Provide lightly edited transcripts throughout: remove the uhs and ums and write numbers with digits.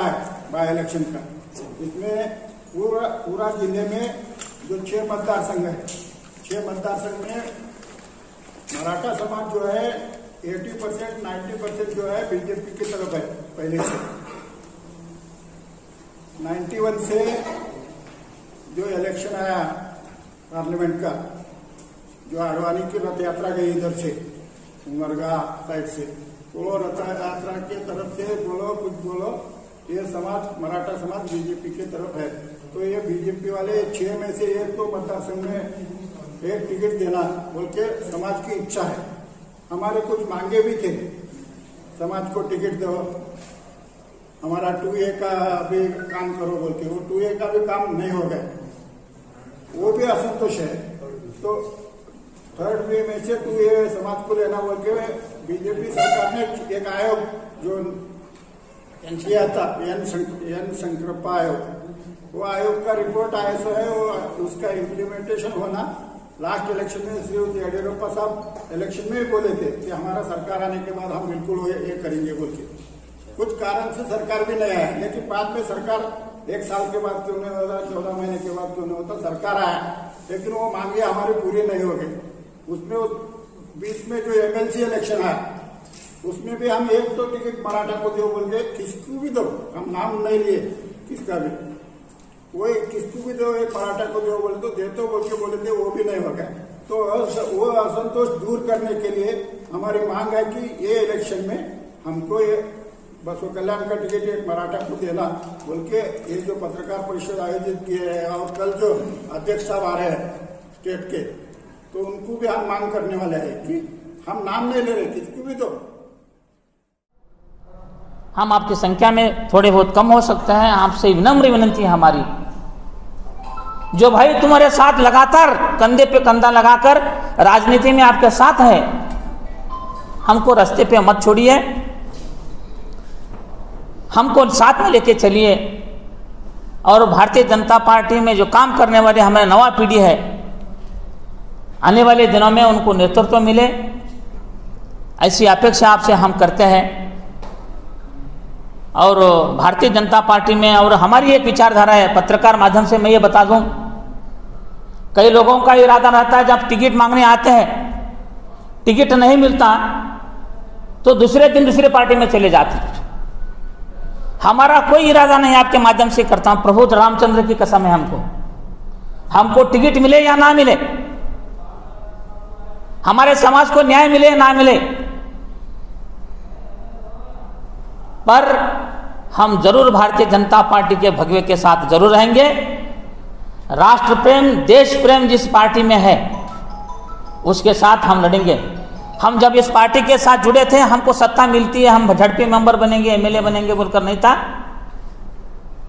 है by election का। इसमें पूरा जिले में जो 6 मतदार संघ है, 6 मतदार संघ में मराठा समाज जो है 80% 90% जो है बीजेपी की तरफ है। पहले से 91 से जो इलेक्शन आया पार्लियामेंट का, जो आडवाणी की रथ यात्रा गई इधर से उमरगा साइड से, वो रथ यात्रा के तरफ से बोलो कुछ बोलो, ये समाज मराठा समाज बीजेपी की तरफ है। तो ये बीजेपी वाले 6 में से 1 तो मतदार संघ में 1 टिकट देना बोल के समाज की इच्छा है। हमारे कुछ मांगे भी थे, समाज को टिकट दो, हमारा 2A का भी काम करो बोल के, वो 2A का भी काम नहीं हो गया, वो भी असंतोष है। तो 3rd वे में से 2A समाज को लेना बोल के बीजेपी सरकार ने एक आयोग जो किया था, एन शंकरप्पा आयोग, वो आयोग का रिपोर्ट आया सो है, वो उसका इम्प्लीमेंटेशन होना लास्ट इलेक्शन में श्री येडियुरप्पा साहब इलेक्शन में ही बोले थे कि हमारा सरकार आने के बाद हम बिल्कुल ये करेंगे बोल के। कुछ कारण से सरकार भी नहीं आया, लेकिन बाद में सरकार 1 साल के बाद क्यों नहीं होता, 14 महीने के बाद क्यों नहीं होता, सरकार आया, लेकिन वो मांगे हमारी पूरी नहीं हो गई। उसमें बीच में जो MLC इलेक्शन है उसमें भी हम 1 तो टिकट मराठा को दो बोल के, किसको भी दो, हम नाम नहीं लिए किसका भी, वो किसको भी दो, एक मराठा को दो बोले तो देते बोल के बोले थे, वो भी नहीं हो गया। तो वो असंतोष दूर करने के लिए हमारी मांग है कि ये इलेक्शन में हमको ये बसव कल्याण का टिकट एक मराठा को देना बोल के ये जो पत्रकार परिषद आयोजित किए है, और कल जो अध्यक्ष साहब आ रहे हैं स्टेट के, तो उनको भी हम मांग करने वाले हैं कि हम नाम नहीं ले रहे, किसको भी दो। हम आपकी संख्या में थोड़े बहुत कम हो सकते हैं, आपसे विनम्र विनंती है हमारी, जो भाई तुम्हारे साथ लगातार कंधे पे कंधा लगाकर राजनीति में आपके साथ है, हमको रास्ते पे मत छोड़िए, हमको साथ में लेके चलिए। और भारतीय जनता पार्टी में जो काम करने वाले हमारी नवा पीढ़ी है, आने वाले दिनों में उनको नेतृत्व मिले, ऐसी अपेक्षा आपसे हम करते हैं। और भारतीय जनता पार्टी में और हमारी एक विचारधारा है, पत्रकार माध्यम से मैं ये बता दूं, कई लोगों का इरादा रहता है जब टिकट मांगने आते हैं, टिकट नहीं मिलता तो दूसरे दिन दूसरे पार्टी में चले जाते हैं। हमारा कोई इरादा नहीं, आपके माध्यम से करता हूं, प्रभु रामचंद्र की कसम है, हमको टिकट मिले या ना मिले, हमारे समाज को न्याय मिले या ना मिले, पर हम जरूर भारतीय जनता पार्टी के भगवे के साथ जरूर रहेंगे। राष्ट्र प्रेम देश प्रेम जिस पार्टी में है उसके साथ हम लड़ेंगे। हम जब इस पार्टी के साथ जुड़े थे, हमको सत्ता मिलती है, हम झड़पी मेंबर बनेंगे, MLA बनेंगे बोलकर नहीं था,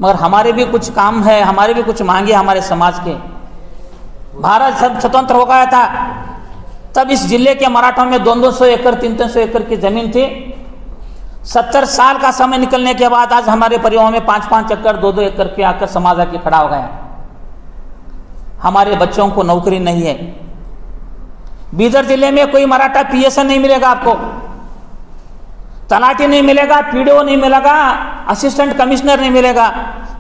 मगर हमारे भी कुछ काम है, हमारे भी कुछ मांगे हमारे समाज के। भारत सब स्वतंत्र हो गया था तब इस जिले के मराठों में 200 एकड़ 300 एकड़ की जमीन थी। 70 साल का समय निकलने के बाद आज हमारे परिवारों में 5-5 एकड़ 2-2 एकड़ के आकर समाज आके खड़ा हो गया। हमारे बच्चों को नौकरी नहीं है। बीदर जिले में कोई मराठा PSN नहीं मिलेगा आपको, तलाटी नहीं मिलेगा, PDO नहीं मिलेगा, असिस्टेंट कमिश्नर नहीं मिलेगा,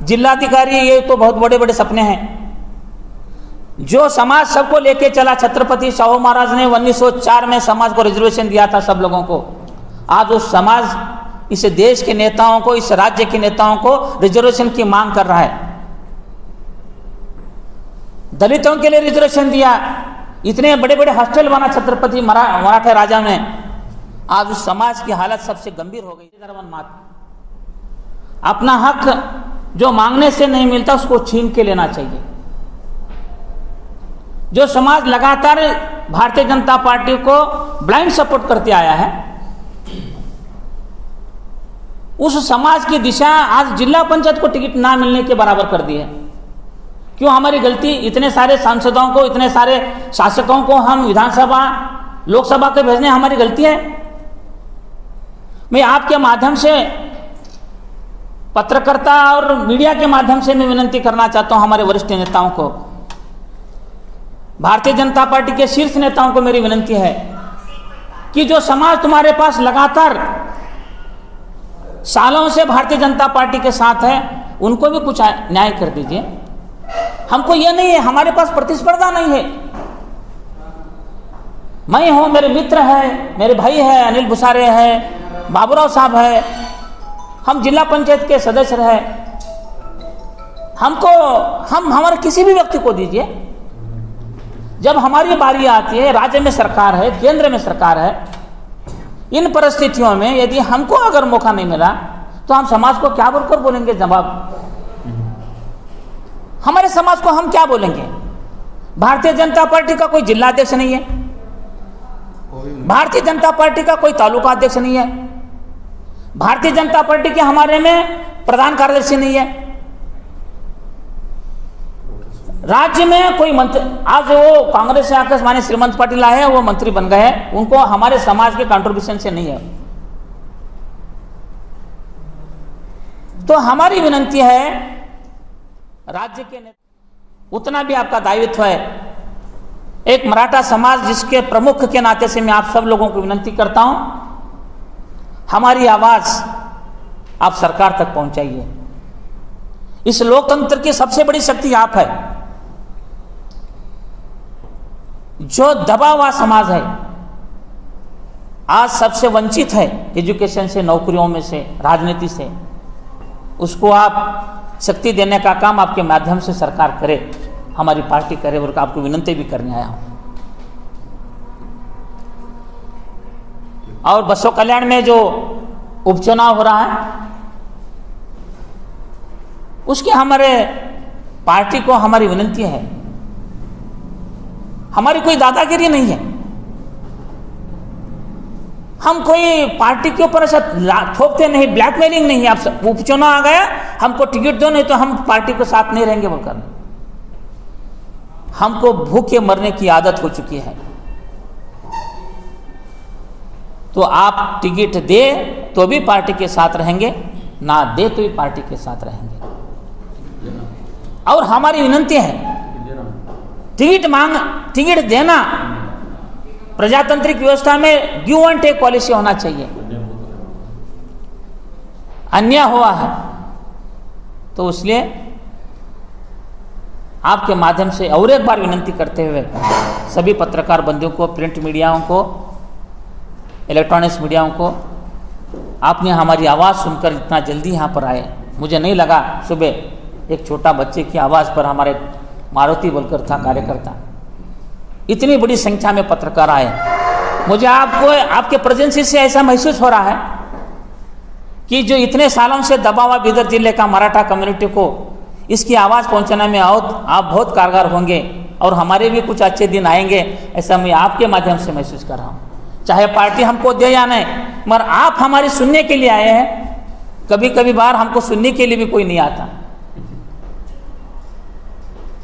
जिलाधिकारी, ये तो बहुत बड़े बड़े सपने हैं। जो समाज सबको लेके चला, छत्रपति शाहू महाराज ने 1904 में समाज को रिजर्वेशन दिया था सब लोगों को, आज उस समाज इस देश के नेताओं को, इस राज्य के नेताओं को रिजर्वेशन की मांग कर रहा है। दलितों के लिए रिजर्वेशन दिया, इतने बड़े बड़े हॉस्टल बना छत्रपति मराठा राजा में, आज उस समाज की हालत सबसे गंभीर हो गई। अपना हक जो मांगने से नहीं मिलता उसको छीन के लेना चाहिए। जो समाज लगातार भारतीय जनता पार्टी को ब्लाइंड सपोर्ट करते आया है, उस समाज की दिशा आज जिला पंचायत को टिकट ना मिलने के बराबर कर दी है। क्यों हमारी गलती? इतने सारे सांसदों को, इतने सारे शासकों को हम विधानसभा लोकसभा के भेजने हमारी गलती है। मैं आपके माध्यम से, पत्रकारिता और मीडिया के माध्यम से मैं विनती करना चाहता हूं हमारे वरिष्ठ नेताओं को, भारतीय जनता पार्टी के शीर्ष नेताओं को मेरी विनती है कि जो समाज तुम्हारे पास लगातार सालों से भारतीय जनता पार्टी के साथ है, उनको भी कुछ न्याय कर दीजिए। हमको ये नहीं है, हमारे पास प्रतिस्पर्धा नहीं है। मैं हूं, मेरे मित्र है, मेरे भाई है, अनिल भुसारे है, बाबूराव साहब है, हम जिला पंचायत के सदस्य रहे। हमको हमारे किसी भी व्यक्ति को दीजिए। जब हमारी बारी आती है, राज्य में सरकार है, केंद्र में सरकार है, इन परिस्थितियों में यदि हमको अगर मौका नहीं मिला तो हम समाज को क्या बोलकर बोलेंगे जवाब? हमारे समाज को हम क्या बोलेंगे? भारतीय जनता पार्टी का कोई जिला अध्यक्ष नहीं है, भारतीय जनता पार्टी का कोई तालुका अध्यक्ष नहीं है, भारतीय जनता पार्टी के हमारे में प्रधान कार्यदर्शी नहीं है, राज्य में कोई मंत्री। आज वो कांग्रेस से आकर माने श्रीमंत पाटिल आए, वो मंत्री बन गए, उनको हमारे समाज के कंट्रीब्यूशन से नहीं है। तो हमारी विनती है, राज्य के उतना भी आपका दायित्व है। एक मराठा समाज जिसके प्रमुख के नाते से मैं आप सब लोगों को विनती करता हूं, हमारी आवाज आप सरकार तक पहुंचाइए। इस लोकतंत्र की सबसे बड़ी शक्ति आप है। जो दबा हुआ समाज है, आज सबसे वंचित है एजुकेशन से, नौकरियों में से, राजनीति से, उसको आप शक्ति देने का काम आपके माध्यम से सरकार करे, हमारी पार्टी करे, और आपको विनती भी करने आया हूं। और बसों कल्याण में जो उपचुनाव हो रहा है, उसकी हमारे पार्टी को हमारी विनती है, हमारी कोई दादागिरी नहीं है। हम कोई पार्टी के ऊपर ऐसा थोपते नहीं, ब्लैकमेलिंग नहीं है। आप उपचुनाव आ गया, हमको टिकट दो, नहीं तो हम पार्टी के साथ नहीं रहेंगे बोलकर। हमको भूखे मरने की आदत हो चुकी है। तो आप टिकट दे तो भी पार्टी के साथ रहेंगे, ना दे तो भी पार्टी के साथ रहेंगे। और हमारी विनती है, टिकट देना प्रजातांत्रिक व्यवस्था में गिव एंड टेक पॉलिसी होना चाहिए। अन्याय हुआ है तो इसलिए आपके माध्यम से और एक बार विनती करते हुए सभी पत्रकार बंधुओं को, प्रिंट मीडियाओं को, इलेक्ट्रॉनिक्स मीडियाओं को, आपने हमारी आवाज़ सुनकर इतना जल्दी यहाँ पर आए। मुझे नहीं लगा सुबह एक छोटा बच्चे की आवाज़ पर हमारे मारुति बोलकर था कार्यकर्ता, इतनी बड़ी संख्या में पत्रकार आए। मुझे आपके प्रेजेंस से ऐसा महसूस हो रहा है कि जो इतने सालों से दबा हुआ बीदर जिले का मराठा कम्युनिटी को इसकी आवाज़ पहुंचाने में आप बहुत कारगर होंगे और हमारे भी कुछ अच्छे दिन आएंगे, ऐसा मैं आपके माध्यम से महसूस कर रहा हूँ। चाहे पार्टी हमको दे या नहीं, मगर आप हमारी सुनने के लिए आए हैं। कभी कभी बार हमको सुनने के लिए भी कोई नहीं आता।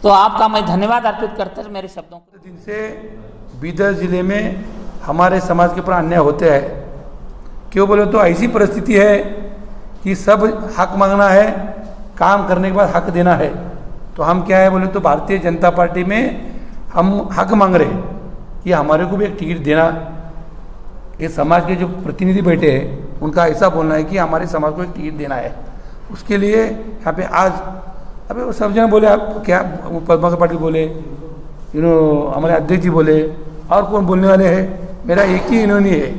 तो आपका मैं धन्यवाद अर्पित करते हैं मेरे शब्दों को। दिन से बीदर जिले में हमारे समाज के ऊपर अन्याय होते हैं। क्यों बोले तो ऐसी परिस्थिति है कि सब हक मांगना है, काम करने के बाद हक देना है। तो हम क्या है बोले तो भारतीय जनता पार्टी में हम हक मांग रहे कि हमारे को भी एक टिकट देना। ये समाज के जो प्रतिनिधि बैठे हैं उनका ऐसा बोलना है कि हमारे समाज को एक टिकट देना है। उसके लिए यहाँ पे आज अबे वो सब जन बोले, आप क्या पद्मा पाटिल बोले, हमारे अध्यक्ष जी बोले, और कौन बोलने वाले हैं, मेरा एक ही इन्होंने है।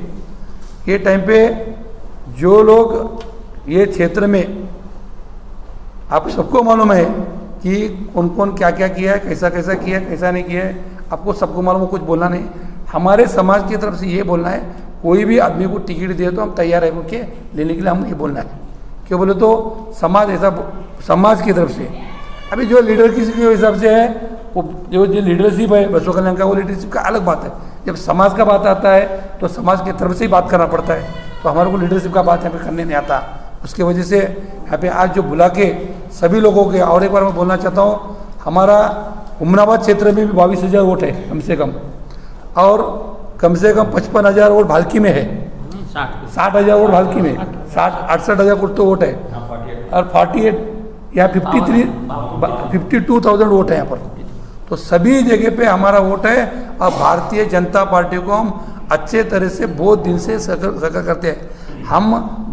ये टाइम पे जो लोग ये क्षेत्र में, आप सबको मालूम है कि कौन कौन क्या क्या किया है, कैसा कैसा किया है, कैसा नहीं किया है, आपको सबको मालूम है। कुछ बोलना नहीं, हमारे समाज की तरफ से ये बोलना है, कोई भी आदमी को टिकट दे तो हम तैयार है के लेने के लिए हम ये बोलना है। क्यों बोले तो समाज ऐसा, समाज की तरफ से अभी जो लीडर किसी के हिसाब से है, वो जो लीडरशिप है बसों कल्याण का, वो लीडरशिप का अलग बात है। जब समाज का बात आता है तो समाज की तरफ से ही बात करना पड़ता है। तो हमारे को लीडरशिप का बात यहाँ पे करने नहीं आता। उसकी वजह से यहाँ पे आज जो बुला के सभी लोगों के, और एक बार मैं बोलना चाहता हूँ, हमारा हुमनाबाद क्षेत्र में भी 22,000 वोट है कम से कम, और कम से कम 55,000 वोट भालकी में है, 60,000 वोट भालकी में, 68,000 कुछ तो वोट है, और 48 या 52,000 वोट है यहाँ पर। तो सभी जगह पे हमारा वोट है। और भारतीय जनता पार्टी को हम अच्छे तरह से बहुत दिन से सफर करते हैं। हम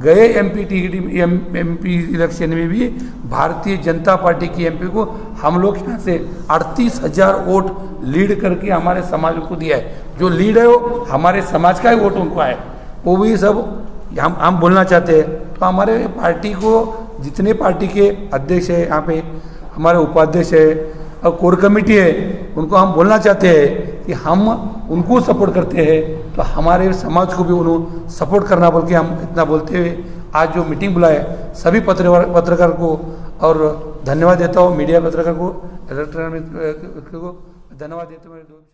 गए एमपी इलेक्शन में भी भारतीय जनता पार्टी की एमपी को हम लोग यहाँ से 38,000 वोट लीड करके हमारे समाज को दिया है। जो लीड है वो हमारे समाज का ही वोट उनको है, वो भी सब हम बोलना चाहते हैं। तो हमारे पार्टी को जितने पार्टी के अध्यक्ष है, यहाँ पे हमारे उपाध्यक्ष है और कोर कमेटी है, उनको हम बोलना चाहते हैं कि हम उनको सपोर्ट करते हैं, तो हमारे समाज को भी उन्होंने सपोर्ट करना बोल के हम इतना बोलते हुए आज जो मीटिंग बुलाए सभी पत्रकार को और धन्यवाद देता हूँ, मीडिया पत्रकार को, इलेक्ट्रॉनिक को धन्यवाद देता हूँ।